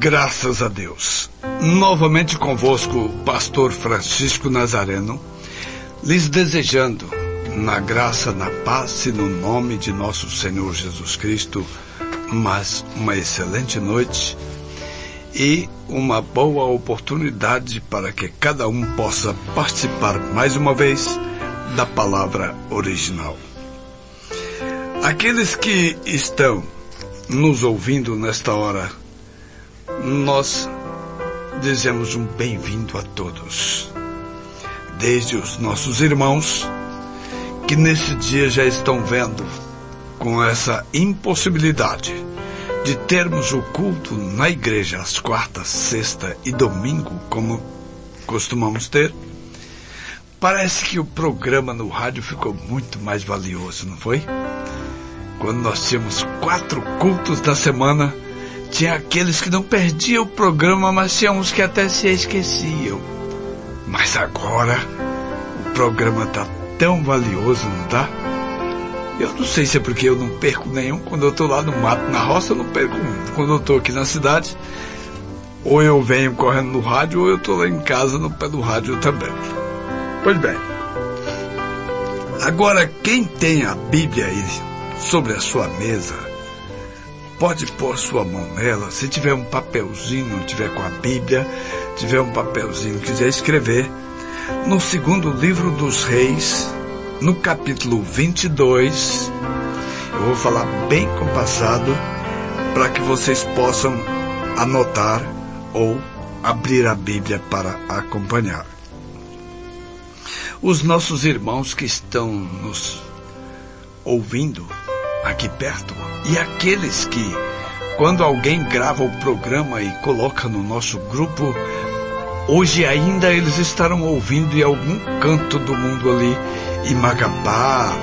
Graças a Deus. Novamente convosco, Pastor Francisco Nazareno, lhes desejando, na graça, na paz e no nome de nosso Senhor Jesus Cristo, mais uma excelente noite e uma boa oportunidade para que cada um possa participar mais uma vez da palavra original. Aqueles que estão nos ouvindo nesta hora, nós dizemos um bem-vindo a todos, desde os nossos irmãos que nesse dia já estão vendo com essa impossibilidade de termos o culto na igreja às quartas, sexta e domingo, como costumamos ter. Parece que o programa no rádio ficou muito mais valioso, não foi? Quando nós tínhamos 4 cultos na semana, tinha aqueles que não perdiam o programa, mas tinha uns que até se esqueciam. Mas agora, o programa está tão valioso, não tá? Eu não sei se é porque eu não perco nenhum. Quando eu estou lá no mato, na roça, eu não perco um. Quando eu estou aqui na cidade, ou eu venho correndo no rádio, ou eu estou lá em casa no pé do rádio também. Pois bem. Agora, quem tem a Bíblia aí sobre a sua mesa, pode pôr sua mão nela. Se tiver um papelzinho, não tiver com a Bíblia, tiver um papelzinho, quiser escrever, no segundo livro dos Reis, no capítulo 22, eu vou falar bem compassado, para que vocês possam anotar ou abrir a Bíblia para acompanhar. Os nossos irmãos que estão nos ouvindo aqui perto, e aqueles que, quando alguém grava o programa e coloca no nosso grupo, hoje ainda eles estarão ouvindo em algum canto do mundo ali, em Macapá,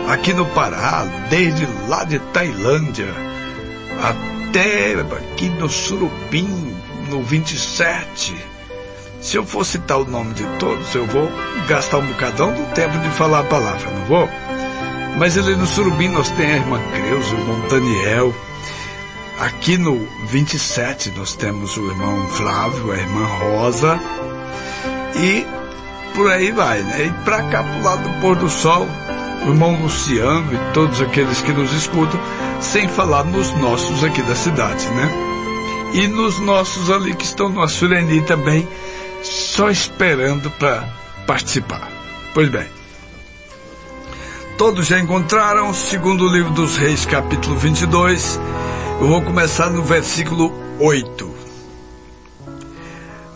aqui no Pará, desde lá de Tailândia, até aqui no Surubim, no 27. Se eu for citar o nome de todos, eu vou gastar um bocadão do tempo de falar a palavra, não vou? Mas ali no Surubim nós temos a irmã Creuza, o irmão Daniel. Aqui no 27 nós temos o irmão Flávio, a irmã Rosa. E por aí vai, né? E para cá, pro lado do pôr do sol, o irmão Luciano e todos aqueles que nos escutam, sem falar nos nossos aqui da cidade, né? E nos nossos ali que estão no Açureni também, só esperando para participar. Pois bem. Todos já encontraram o segundo livro dos Reis, capítulo 22. Eu vou começar no versículo 8,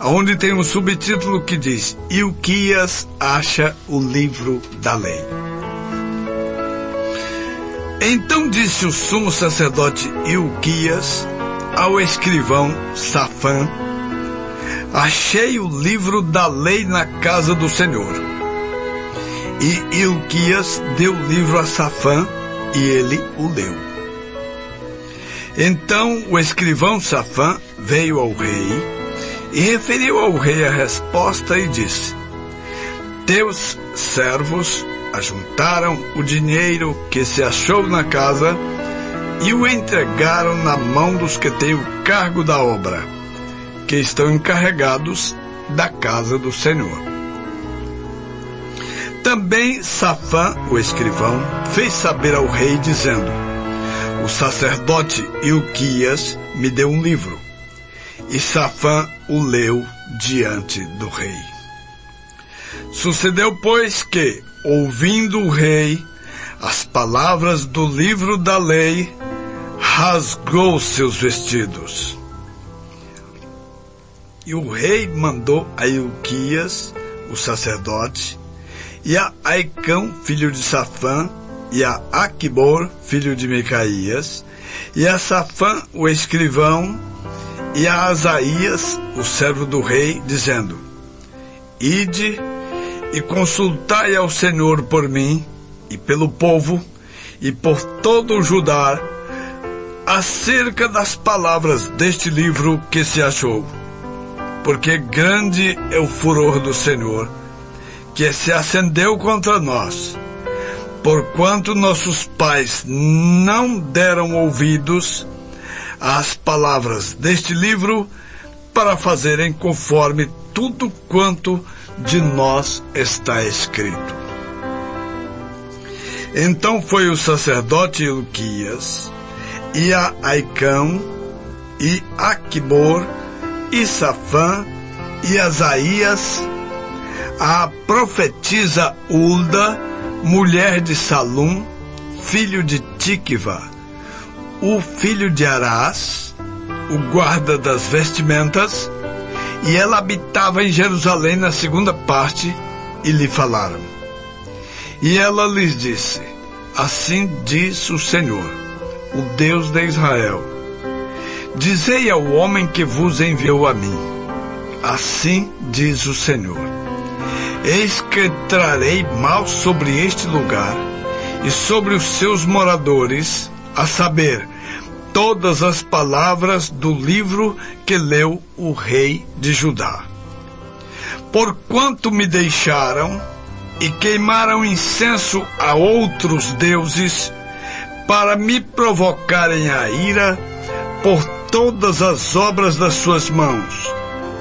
onde tem um subtítulo que diz: Ilquias acha o livro da lei. Então disse o sumo sacerdote Ilquias ao escrivão Safã: Achei o livro da lei na casa do Senhor. E Ilquias deu o livro a Safã, e ele o leu. Então o escrivão Safã veio ao rei, e referiu ao rei a resposta e disse: Teus servos ajuntaram o dinheiro que se achou na casa, e o entregaram na mão dos que têm o cargo da obra, que estão encarregados da casa do Senhor. Também Safã, o escrivão, fez saber ao rei, dizendo: O sacerdote Ilquias me deu um livro. E Safã o leu diante do rei. Sucedeu, pois, que, ouvindo o rei as palavras do livro da lei, rasgou seus vestidos. E o rei mandou a Ilquias, o sacerdote, e a Aicão, filho de Safã, e a Aquibor, filho de Micaías, e a Safã, o escrivão, e a Asaías, o servo do rei, dizendo: Ide e consultai ao Senhor por mim, e pelo povo, e por todo o Judá, acerca das palavras deste livro que se achou. Porque grande é o furor do Senhor, que se acendeu contra nós, porquanto nossos pais não deram ouvidos as palavras deste livro para fazerem conforme tudo quanto de nós está escrito. Então foi o sacerdote Ilquias, e a Aicão, e Aquibor, e Safã, e Asaías, a profetisa Hulda, mulher de Salum, filho de Tiquva, o filho de Arás, o guarda das vestimentas, e ela habitava em Jerusalém na segunda parte, e lhe falaram. E ela lhes disse: assim diz o Senhor, o Deus de Israel: dizei ao homem que vos enviou a mim, assim diz o Senhor: eis que trarei mal sobre este lugar e sobre os seus moradores, a saber, todas as palavras do livro que leu o rei de Judá. Porquanto me deixaram e queimaram incenso a outros deuses, para me provocarem a ira por todas as obras das suas mãos,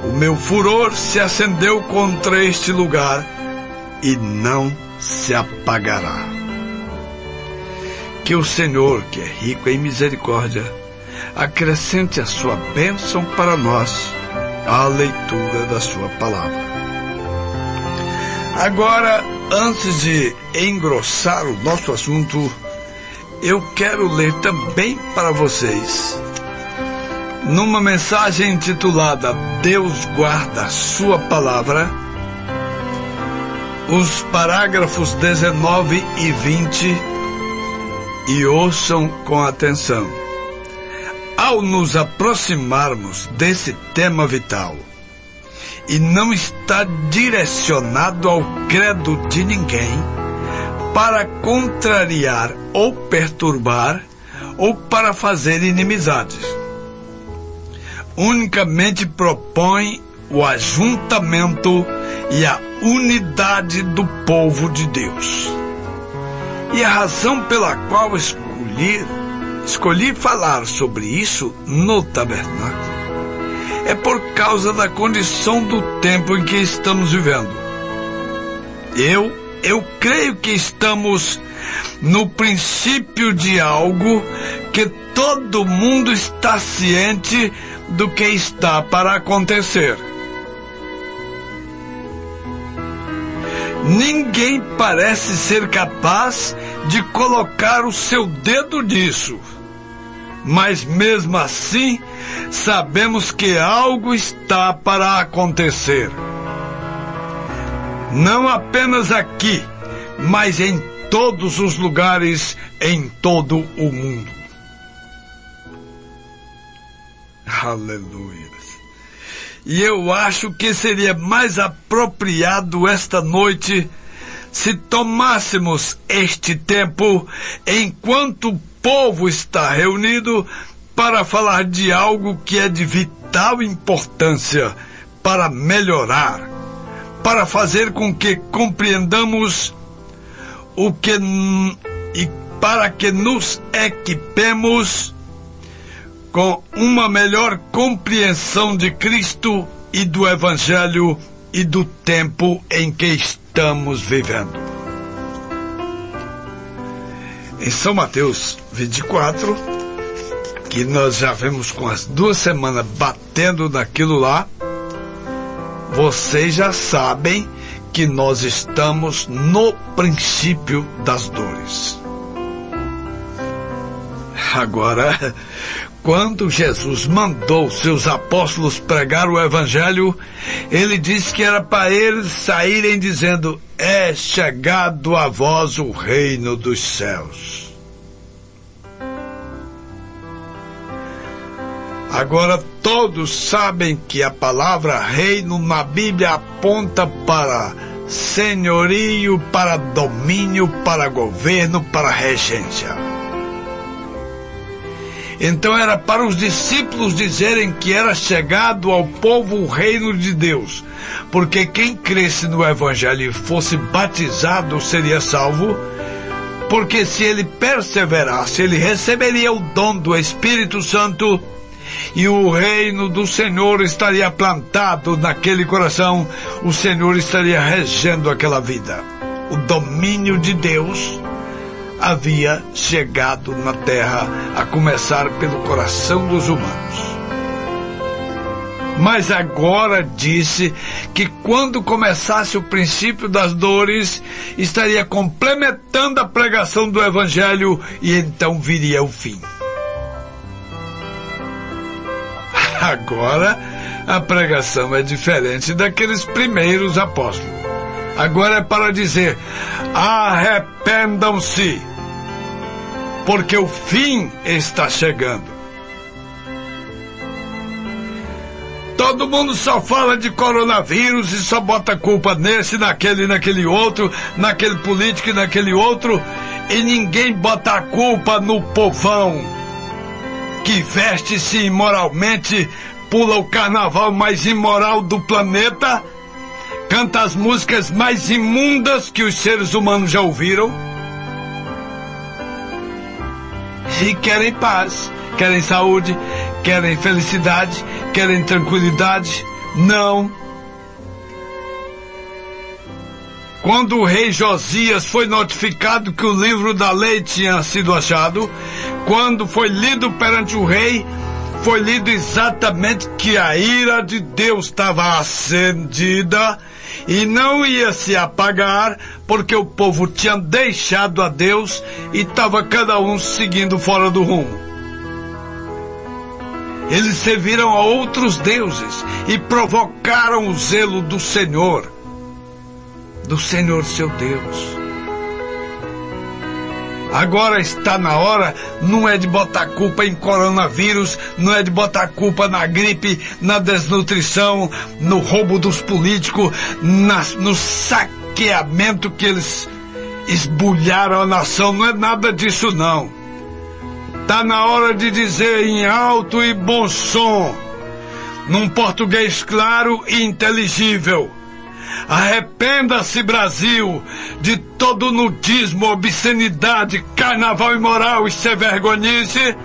o meu furor se acendeu contra este lugar e não se apagará. Que o Senhor, que é rico em misericórdia, acrescente a sua bênção para nós à leitura da sua palavra. Agora, antes de engrossar o nosso assunto, eu quero ler também para vocês, numa mensagem intitulada Deus guarda a sua palavra, os parágrafos 19 e 20, e ouçam com atenção. Ao nos aproximarmos desse tema vital, e não está direcionado ao credo de ninguém, para contrariar ou perturbar, ou para fazer inimizades. Unicamente propõe o ajuntamento e a unidade do povo de Deus. E a razão pela qual escolhi falar sobre isso no tabernáculo é por causa da condição do tempo em que estamos vivendo. Eu creio que estamos no princípio de algo que todo mundo está ciente do que está para acontecer. Ninguém parece ser capaz de colocar o seu dedo nisso. Mas mesmo assim, sabemos que algo está para acontecer. Não apenas aqui, mas em todos os lugares, em todo o mundo. Aleluia. E eu acho que seria mais apropriado esta noite se tomássemos este tempo enquanto o povo está reunido para falar de algo que é de vital importância para melhorar, para fazer com que compreendamos o que e para que nos equipemos com uma melhor compreensão de Cristo e do Evangelho e do tempo em que estamos vivendo. Em São Mateus 24, que nós já vemos com as 2 semanas batendo naquilo lá, vocês já sabem que nós estamos no princípio das dores. Agora, quando Jesus mandou seus apóstolos pregar o Evangelho, ele disse que era para eles saírem dizendo: é chegado a vós o reino dos céus. Agora todos sabem que a palavra reino na Bíblia aponta para senhorio, para domínio, para governo, para regência. Então era para os discípulos dizerem que era chegado ao povo o reino de Deus, porque quem cresce no Evangelho e fosse batizado seria salvo, porque se ele perseverasse, ele receberia o dom do Espírito Santo e o reino do Senhor estaria plantado naquele coração, o Senhor estaria regendo aquela vida. O domínio de Deus havia chegado na terra, a começar pelo coração dos humanos. Mas agora disse que quando começasse o princípio das dores, estaria complementando a pregação do Evangelho e então viria o fim. Agora a pregação é diferente daqueles primeiros apóstolos. Agora é para dizer: arrependam-se, porque o fim está chegando. Todo mundo só fala de coronavírus e só bota culpa nesse, naquele outro, naquele político e naquele outro, e ninguém bota a culpa no povão que veste-se imoralmente, pula o carnaval mais imoral do planeta, canta as músicas mais imundas que os seres humanos já ouviram e querem paz, querem saúde, querem felicidade, querem tranquilidade. Não. Quando o rei Josias foi notificado que o livro da lei tinha sido achado, quando foi lido perante o rei, foi lido exatamente que a ira de Deus estava acendida e não ia se apagar, porque o povo tinha deixado a Deus e estava cada um seguindo fora do rumo. Eles serviram a outros deuses e provocaram o zelo do Senhor seu Deus. Agora está na hora, não é de botar culpa em coronavírus, não é de botar culpa na gripe, na desnutrição, no roubo dos políticos, no saqueamento que eles esbulharam a nação, não é nada disso não. Está na hora de dizer em alto e bom som, num português claro e inteligível: arrependa-se, Brasil, de todo nudismo, obscenidade, carnaval imoral e sem vergonhice,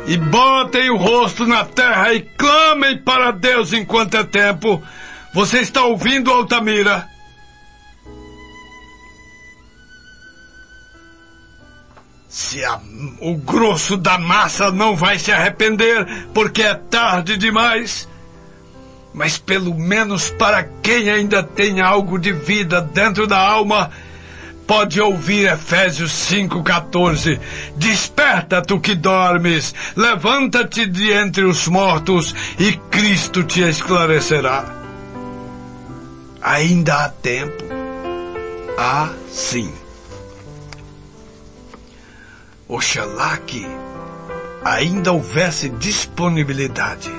e botem o rosto na terra e clamem para Deus enquanto é tempo. Você está ouvindo, Altamira? Se o grosso da massa não vai se arrepender, porque é tarde demais, mas pelo menos para quem ainda tem algo de vida dentro da alma, pode ouvir Efésios 5,14. Desperta, tu que dormes, levanta-te de entre os mortos e Cristo te esclarecerá. Ainda há tempo. Há sim. Oxalá que ainda houvesse disponibilidade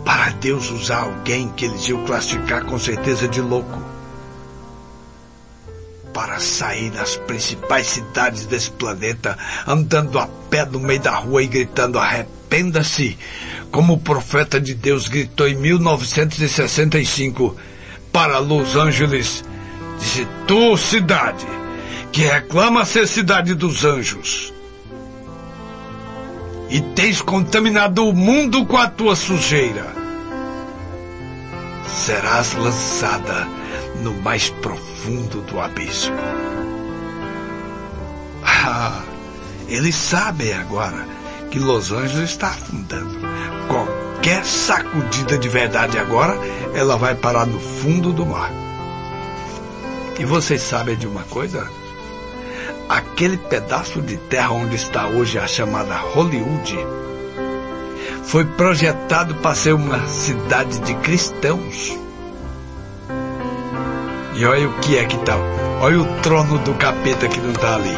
para Deus usar alguém que eles iam classificar com certeza de louco, para sair nas principais cidades desse planeta, andando a pé no meio da rua e gritando: arrependa-se, como o profeta de Deus gritou em 1965 para Los Angeles. Disse: tu, cidade, que reclama ser cidade dos anjos, e tens contaminado o mundo com a tua sujeira, serás lançada no mais profundo do abismo. Eles sabem agora que Los Angeles está afundando. Qualquer sacudida de verdade agora, ela vai parar no fundo do mar. E vocês sabem de uma coisa? Aquele pedaço de terra onde está hoje a chamada Hollywood foi projetado para ser uma cidade de cristãos. E olha o que é que tá. Olha o trono do capeta que não está ali.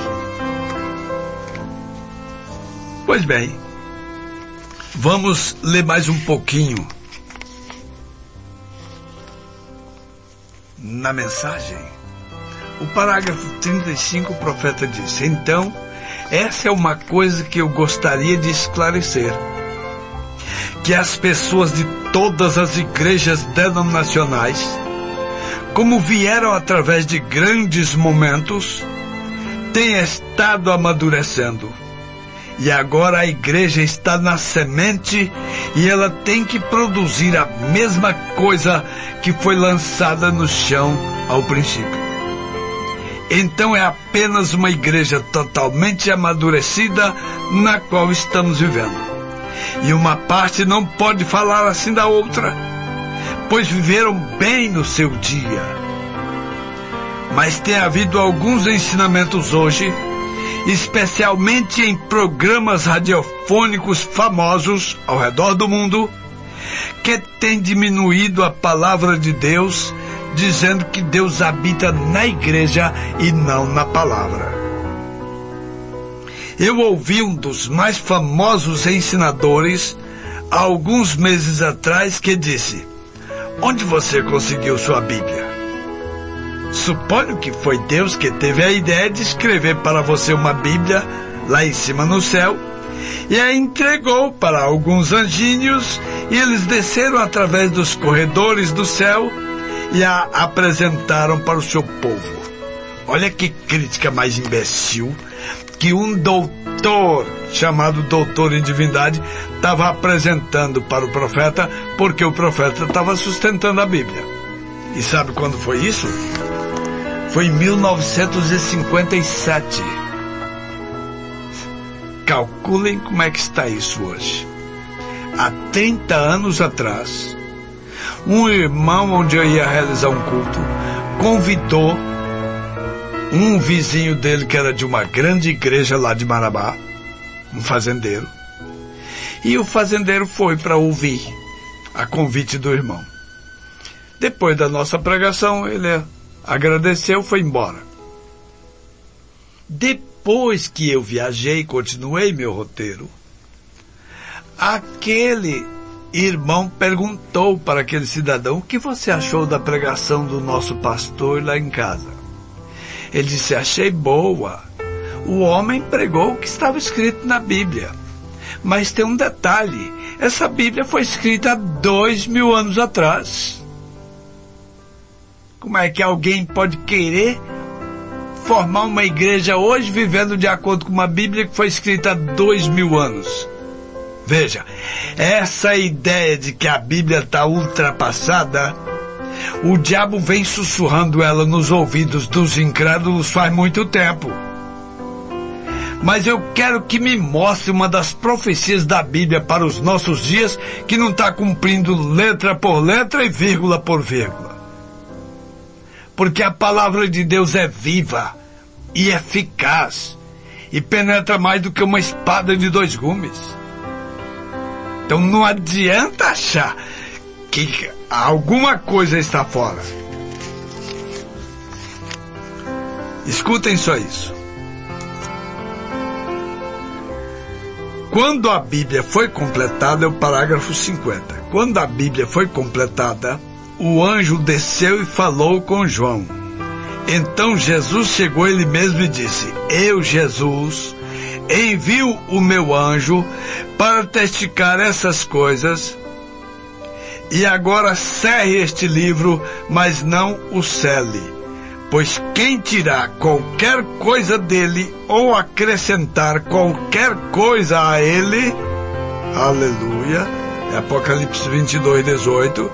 Pois bem, vamos ler mais um pouquinho na mensagem. O parágrafo 35, o profeta disse: então, essa é uma coisa que eu gostaria de esclarecer, que as pessoas de todas as igrejas denominacionais como vieram através de grandes momentos, têm estado amadurecendo. E agora a igreja está na semente e ela tem que produzir a mesma coisa que foi lançada no chão ao princípio. Então é apenas uma igreja totalmente amadurecida na qual estamos vivendo. E uma parte não pode falar assim da outra, pois viveram bem no seu dia. Mas tem havido alguns ensinamentos hoje, especialmente em programas radiofônicos famosos ao redor do mundo, que têm diminuído a palavra de Deus, dizendo que Deus habita na igreja e não na palavra. Eu ouvi um dos mais famosos ensinadores, há alguns meses atrás, que disse: onde você conseguiu sua Bíblia? Suponho que foi Deus que teve a ideia de escrever para você uma Bíblia lá em cima no céu e a entregou para alguns anjinhos e eles desceram através dos corredores do céu e a apresentaram para o seu povo. Olha que crítica mais imbecil que um doutor chamado doutor em divindade estava apresentando para o profeta, porque o profeta estava sustentando a Bíblia. E sabe quando foi isso? Foi em 1957. Calculem como é que está isso hoje. Há 30 anos atrás, um irmão onde eu ia realizar um culto convidou um vizinho dele que era de uma grande igreja lá de Marabá, um fazendeiro, e o fazendeiro foi para ouvir a convite do irmão. Depois da nossa pregação, ele agradeceu e foi embora. Depois que eu viajei e continuei meu roteiro, aquele irmão perguntou para aquele cidadão: o que você achou da pregação do nosso pastor lá em casa? Ele disse: achei boa. O homem pregou o que estava escrito na Bíblia. Mas tem um detalhe: essa Bíblia foi escrita há 2000 anos atrás. Como é que alguém pode querer formar uma igreja hoje vivendo de acordo com uma Bíblia que foi escrita há 2000 anos? Veja, essa ideia de que a Bíblia está ultrapassada, o diabo vem sussurrando ela nos ouvidos dos incrédulos faz muito tempo. Mas eu quero que me mostre uma das profecias da Bíblia para os nossos dias que não está cumprindo letra por letra e vírgula por vírgula. Porque a palavra de Deus é viva e eficaz e penetra mais do que uma espada de 2 gumes. Então não adianta achar que alguma coisa está fora. Escutem só isso. Quando a Bíblia foi completada, é o parágrafo 50. Quando a Bíblia foi completada, o anjo desceu e falou com João. Então Jesus chegou ele mesmo e disse: eu, Jesus, envio o meu anjo para testificar essas coisas. E agora cerre este livro, mas não o cele. Pois quem tirar qualquer coisa dele ou acrescentar qualquer coisa a ele, aleluia, é Apocalipse 22:18.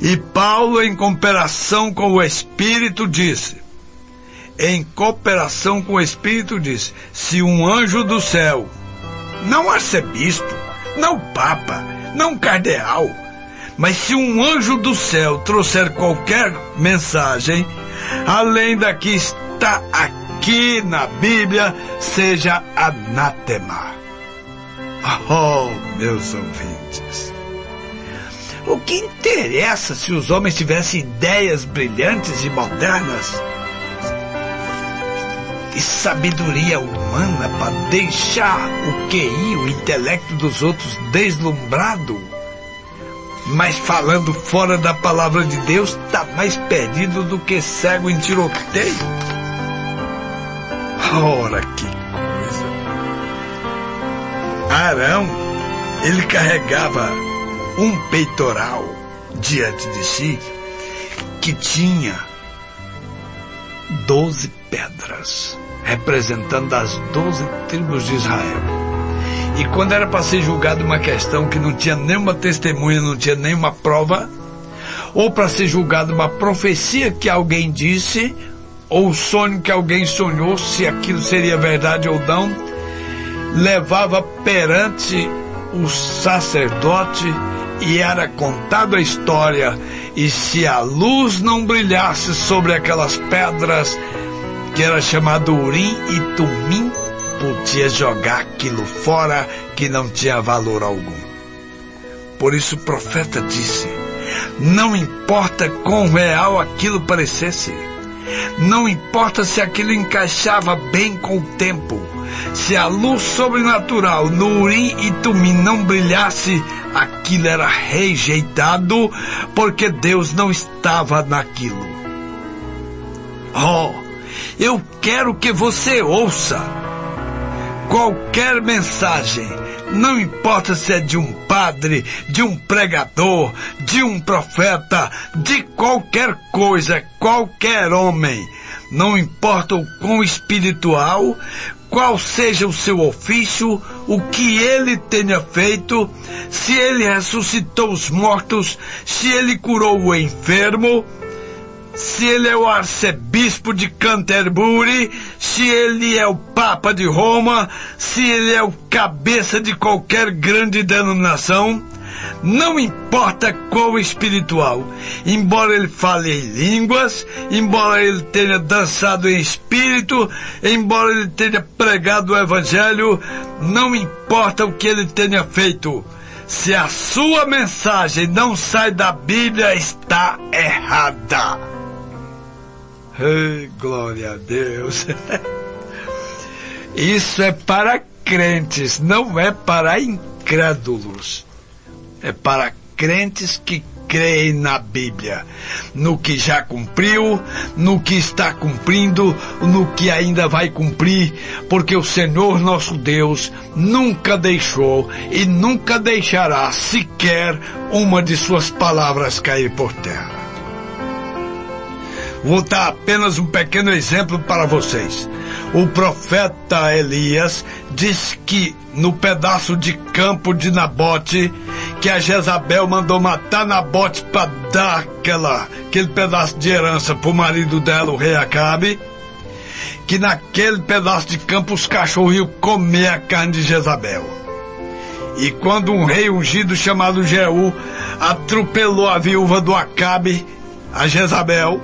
E Paulo, em cooperação com o Espírito, disse, se um anjo do céu, não arcebispo, não papa, não cardeal, mas se um anjo do céu trouxer qualquer mensagem, além da que está aqui na Bíblia, seja anátema. Oh, meus ouvintes, o que interessa se os homens tivessem ideias brilhantes e modernas e sabedoria humana para deixar o QI, o intelecto dos outros deslumbrado? Mas falando fora da palavra de Deus, está mais perdido do que cego em tiroteio. Ora, que coisa! Arão, ele carregava um peitoral diante de si que tinha 12 pedras, representando as 12 tribos de Israel. E quando era para ser julgado uma questão que não tinha nenhuma testemunha, não tinha nenhuma prova, ou para ser julgado uma profecia que alguém disse, ou o sonho que alguém sonhou, se aquilo seria verdade ou não, levava perante o sacerdote e era contada a história, e se a luz não brilhasse sobre aquelas pedras, que era chamado Urim e Tumim, podia jogar aquilo fora, que não tinha valor algum. Por isso o profeta disse: não importa quão real aquilo parecesse, não importa se aquilo encaixava bem com o tempo, se a luz sobrenatural no Urim e Tumim não brilhasse, aquilo era rejeitado, porque Deus não estava naquilo. Oh, eu quero que você ouça qualquer mensagem, não importa se é de um padre, de um pregador, de um profeta, de qualquer coisa, qualquer homem, não importa o quão espiritual, qual seja o seu ofício, o que ele tenha feito, se ele ressuscitou os mortos, se ele curou o enfermo, se ele é o arcebispo de Canterbury, se ele é o Papa de Roma, se ele é o cabeça de qualquer grande denominação, não importa qual espiritual, embora ele fale em línguas, embora ele tenha dançado em espírito, embora ele tenha pregado o evangelho, não importa o que ele tenha feito, se a sua mensagem não sai da Bíblia, está errada. Glória a Deus. Isso é para crentes, não é para incrédulos. É para crentes que creem na Bíblia, no que já cumpriu, no que está cumprindo, no que ainda vai cumprir, porque o Senhor nosso Deus nunca deixou e nunca deixará sequer uma de suas palavras cair por terra. Vou dar apenas um pequeno exemplo para vocês. O profeta Elias diz que no pedaço de campo de Nabote, que a Jezabel mandou matar Nabote para dar aquele pedaço de herança para o marido dela, o rei Acabe, que naquele pedaço de campo os cachorros iam comer a carne de Jezabel. E quando um rei ungido chamado Jeú atropelou a viúva do Acabe, a Jezabel,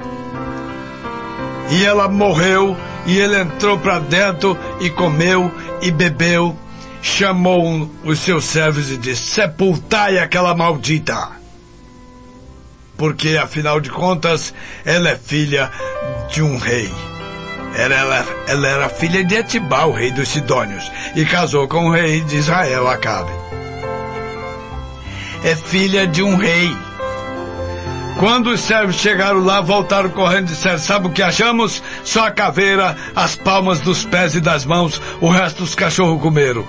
e ela morreu, e ele entrou para dentro e comeu e bebeu, chamou os seus servos e disse: sepultai aquela maldita, porque afinal de contas ela é filha de um rei. Ela era filha de Etibá, o rei dos Sidônios, e casou com o rei de Israel, Acabe. É filha de um rei. Quando os servos chegaram lá, voltaram correndo e disseram: sabe o que achamos? Só a caveira, as palmas dos pés e das mãos, o resto dos cachorros comeram.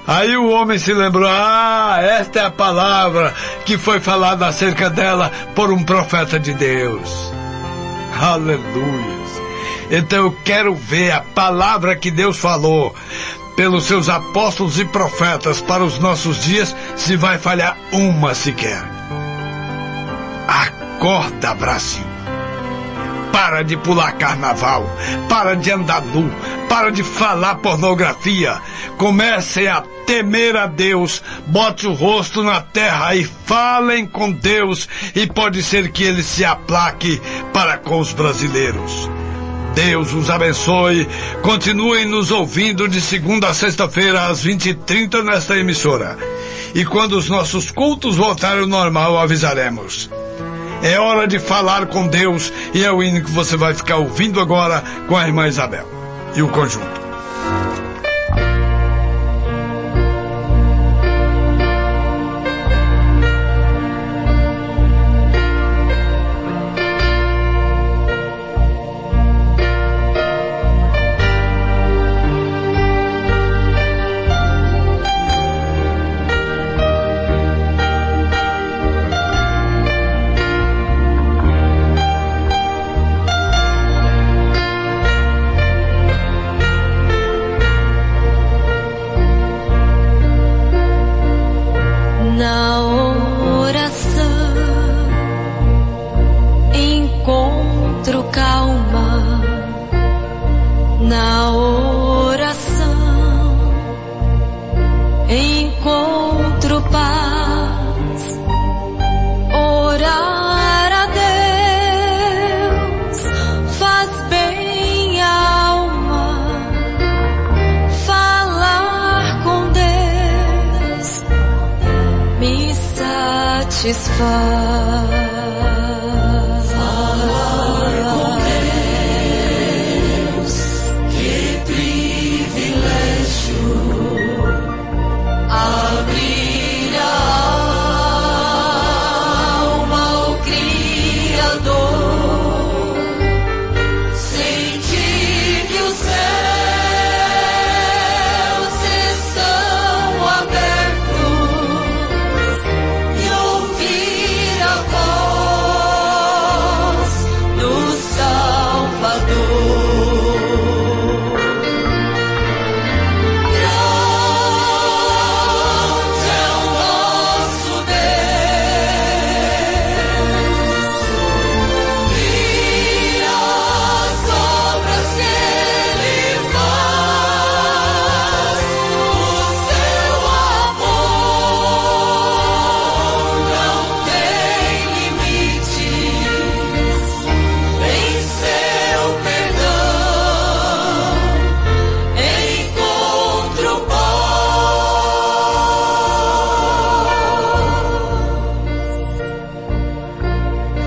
Aí o homem se lembrou: esta é a palavra que foi falada acerca dela por um profeta de Deus. Aleluia! Então eu quero ver a palavra que Deus falou pelos seus apóstolos e profetas para os nossos dias, se vai falhar uma sequer. Acorda, Brasil. Para de pular carnaval, para de andar nu, para de falar pornografia. Comecem a temer a Deus, bote o rosto na terra e falem com Deus, e pode ser que ele se aplaque para com os brasileiros. Deus os abençoe. Continuem nos ouvindo de segunda a sexta-feira às 20h30 nesta emissora. E quando os nossos cultos voltarem ao normal, avisaremos. É hora de falar com Deus, e é o hino que você vai ficar ouvindo agora com a irmã Isabel e o conjunto. encontro calma na oração, encontro paz, orar a Deus faz bem à alma, falar com Deus me satisfaz.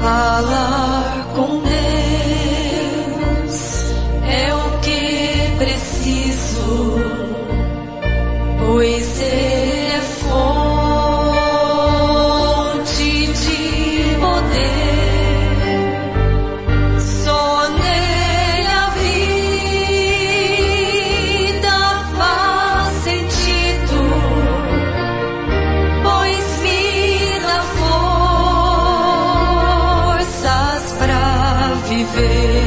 Falar com Deus é o que preciso, pois Ele é fonte de poder. Só nele a vida faz sentido, pois me dá forças pra viver.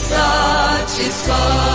Satisfaz.